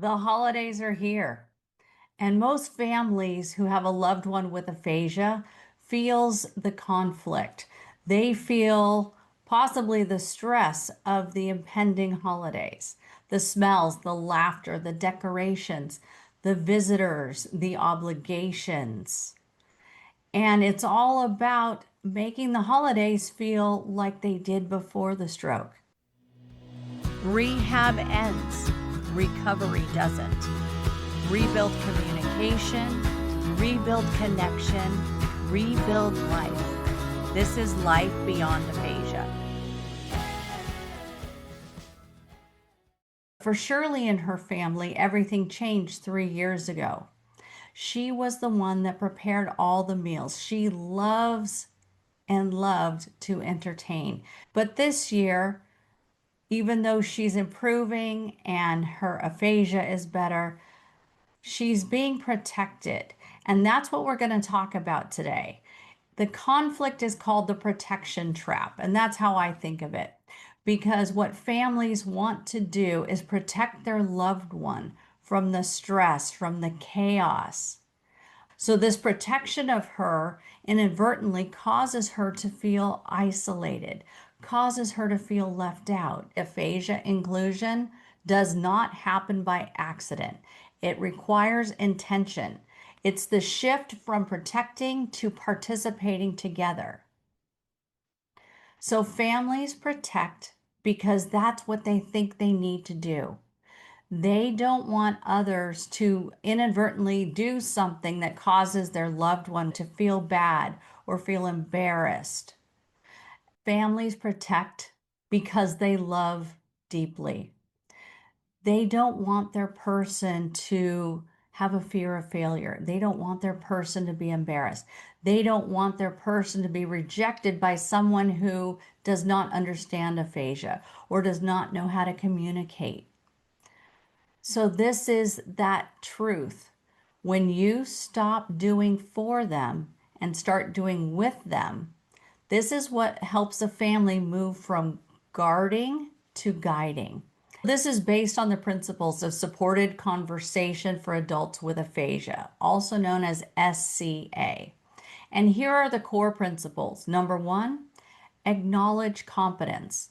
The holidays are here, and most families who have a loved one with aphasia feels the conflict. They feel possibly the stress of the impending holidays, the smells, the laughter, the decorations, the visitors, the obligations. And it's all about making the holidays feel like they did before the stroke. Rehab ends, recovery doesn't. Rebuild communication, rebuild connection, rebuild life. This is life beyond aphasia. For Shirley and her family, everything changed 3 years ago. She was the one that prepared all the meals. She loves and loved to entertain. But this year, even though she's improving and her aphasia is better, she's being protected. And that's what we're going to talk about today. The conflict is called the protection trap, and that's how I think of it. Because what families want to do is protect their loved one from the stress, from the chaos. So, this protection of her inadvertently causes her to feel isolated, causes her to feel left out. Aphasia inclusion does not happen by accident, it requires intention. It's the shift from protecting to participating together. So, families protect because that's what they think they need to do. They don't want others to inadvertently do something that causes their loved one to feel bad or feel embarrassed. Families protect because they love deeply. They don't want their person to have a fear of failure. They don't want their person to be embarrassed. They don't want their person to be rejected by someone who does not understand aphasia or does not know how to communicate. So, this is that truth. When you stop doing for them and start doing with them, this is what helps a family move from guarding to guiding. This is based on the principles of supported conversation for adults with aphasia, also known as SCA. And here are the core principles. Number one, acknowledge competence.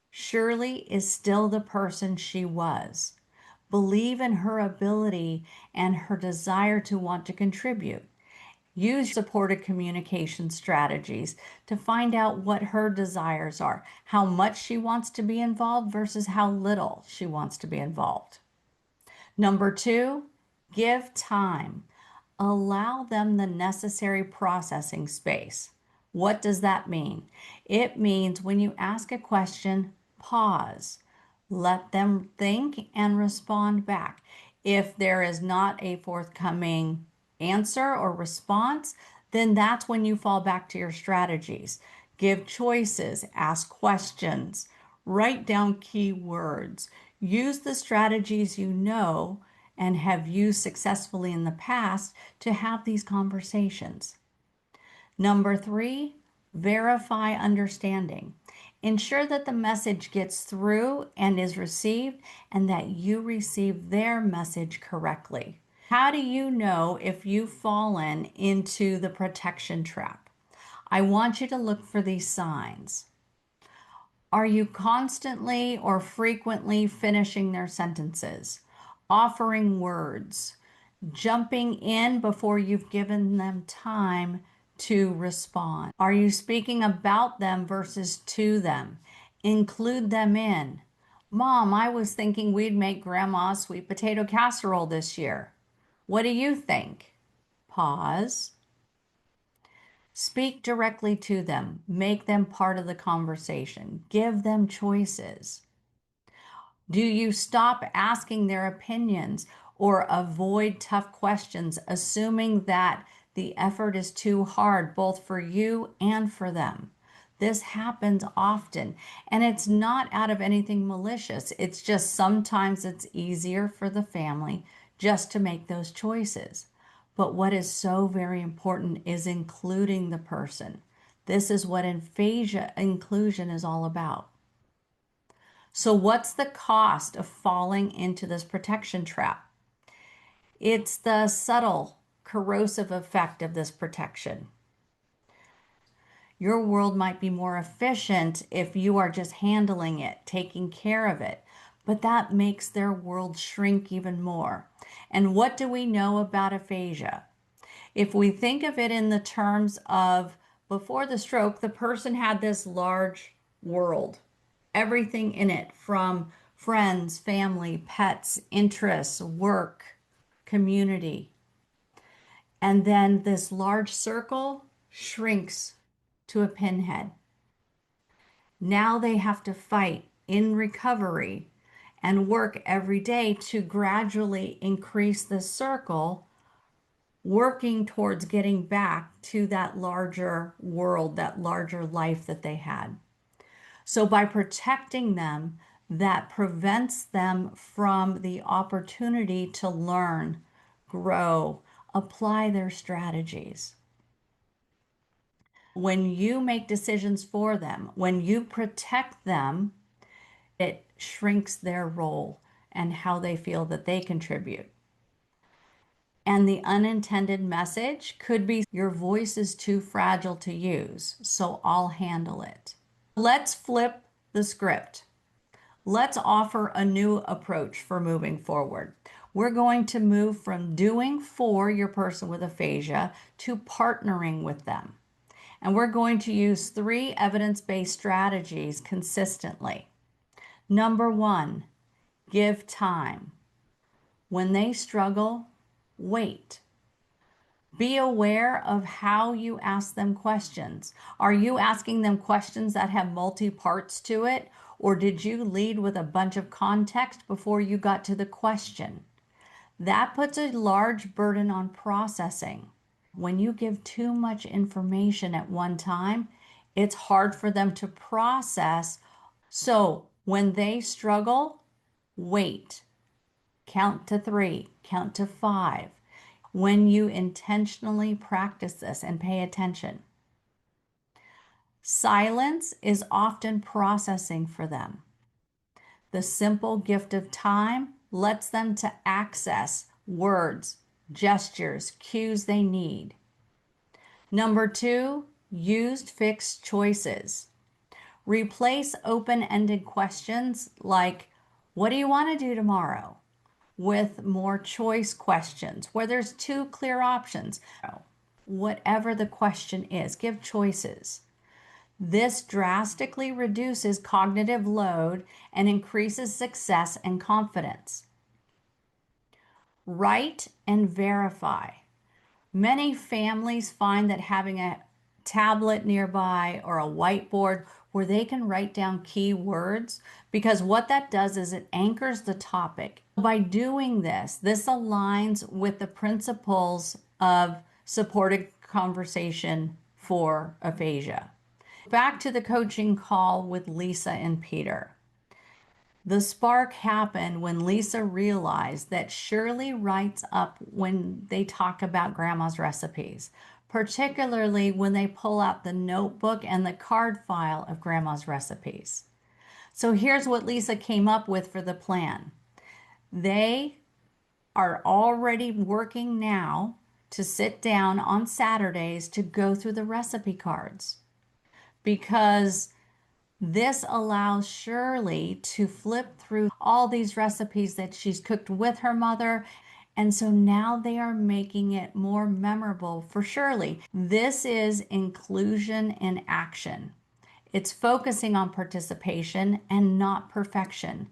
Shirley is still the person she was. Believe in her ability and her desire to want to contribute. Use supported communication strategies to find out what her desires are, how much she wants to be involved versus how little she wants to be involved. Number two, give time. Allow them the necessary processing space. What does that mean? It means when you ask a question, pause. Let them think and respond back. If there is not a forthcoming answer or response, then that's when you fall back to your strategies. Give choices, ask questions, write down key words, use the strategies you know and have used successfully in the past to have these conversations. Number three, verify understanding. Ensure that the message gets through and is received and that you receive their message correctly. How do you know if you've fallen into the protection trap? I want you to look for these signs. Are you constantly or frequently finishing their sentences, offering words, jumping in before you've given them time to respond? Are you speaking about them versus to them? Include them in. Mom, I was thinking we'd make Grandma's sweet potato casserole this year. What do you think? Pause. Speak directly to them. Make them part of the conversation. Give them choices. Do you stop asking their opinions or avoid tough questions, assuming that the effort is too hard both for you and for them? This happens often, and it's not out of anything malicious. It's just sometimes it's easier for the family just to make those choices. But what is so very important is including the person. This is what aphasia inclusion is all about. So, what's the cost of falling into this protection trap? It's the subtle corrosive effect of this protection. Your world might be more efficient if you are just handling it, taking care of it, but that makes their world shrink even more. And what do we know about aphasia? If we think of it in the terms of before the stroke, the person had this large world, everything in it from friends, family, pets, interests, work, community. And then this large circle shrinks to a pinhead. Now they have to fight in recovery and work every day to gradually increase the circle, working towards getting back to that larger world, that larger life that they had. So, by protecting them, that prevents them from the opportunity to learn, grow, apply their strategies. When you make decisions for them, when you protect them, it shrinks their role and how they feel that they contribute. And the unintended message could be your voice is too fragile to use, so I'll handle it. Let's flip the script. Let's offer a new approach for moving forward. We're going to move from doing for your person with aphasia to partnering with them. And we're going to use 3 evidence-based strategies consistently. Number 1, give time. When they struggle, wait. Be aware of how you ask them questions. Are you asking them questions that have multi parts to it? Or did you lead with a bunch of context before you got to the question? That puts a large burden on processing. When you give too much information at one time, it's hard for them to process. So when they struggle, wait. Count to 3, count to 5. When you intentionally practice this and pay attention, silence is often processing for them. The simple gift of time lets them to access words, gestures, cues they need. Number 2, used fixed choices. Replace open-ended questions like, what do you want to do tomorrow? With more choice questions where there's 2 clear options. Whatever the question is, give choices. This drastically reduces cognitive load and increases success and confidence. Write and verify. Many families find that having a tablet nearby or a whiteboard where they can write down key words, because what that does is it anchors the topic. By doing this, this aligns with the principles of supported conversation for aphasia. Back to the coaching call with Lisa and Peter. The spark happened when Lisa realized that Shirley writes up when they talk about grandma's recipes, particularly when they pull out the notebook and the card file of grandma's recipes. So here's what Lisa came up with for the plan. They are already working now to sit down on Saturdays to go through the recipe cards, because this allows Shirley to flip through all these recipes that she's cooked with her mother. And so now they are making it more memorable for Shirley. This is inclusion in action. It's focusing on participation and not perfection.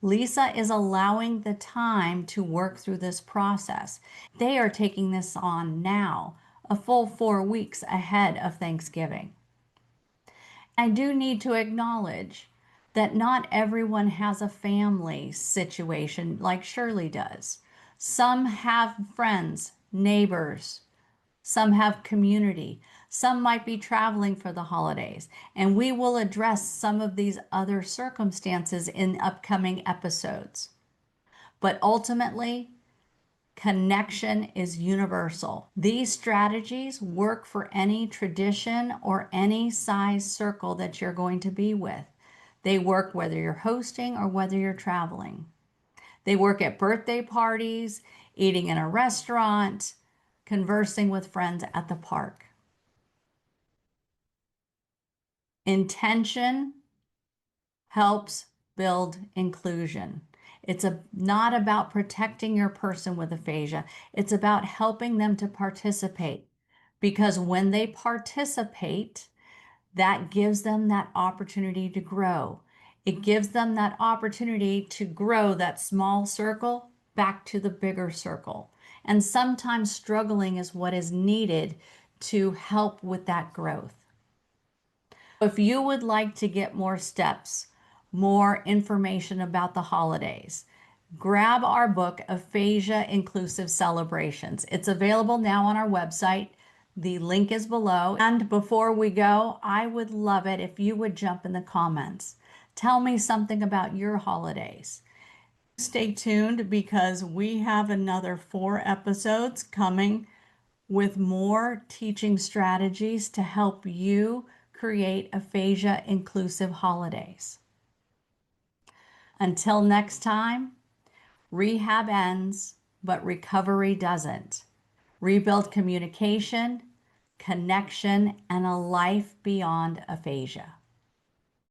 Lisa is allowing the time to work through this process. They are taking this on now, a full 4 weeks ahead of Thanksgiving. I do need to acknowledge that not everyone has a family situation like Shirley does. Some have friends, neighbors, some have community, some might be traveling for the holidays, and we will address some of these other circumstances in upcoming episodes. But ultimately, connection is universal. These strategies work for any tradition or any size circle that you're going to be with. They work whether you're hosting or whether you're traveling. They work at birthday parties, eating in a restaurant, conversing with friends at the park. Intention helps build inclusion. Not about protecting your person with aphasia. It's about helping them to participate. Because when they participate, that gives them that opportunity to grow. It gives them that opportunity to grow that small circle back to the bigger circle. And sometimes struggling is what is needed to help with that growth. If you would like to get more steps, more information about the holidays, grab our book, Aphasia Inclusive Celebrations. It's available now on our website. The link is below. And before we go, I would love it if you would jump in the comments. Tell me something about your holidays. Stay tuned because we have another 4 episodes coming with more teaching strategies to help you create aphasia inclusive holidays. Until next time, rehab ends, but recovery doesn't. Rebuild communication, connection, and a life beyond aphasia.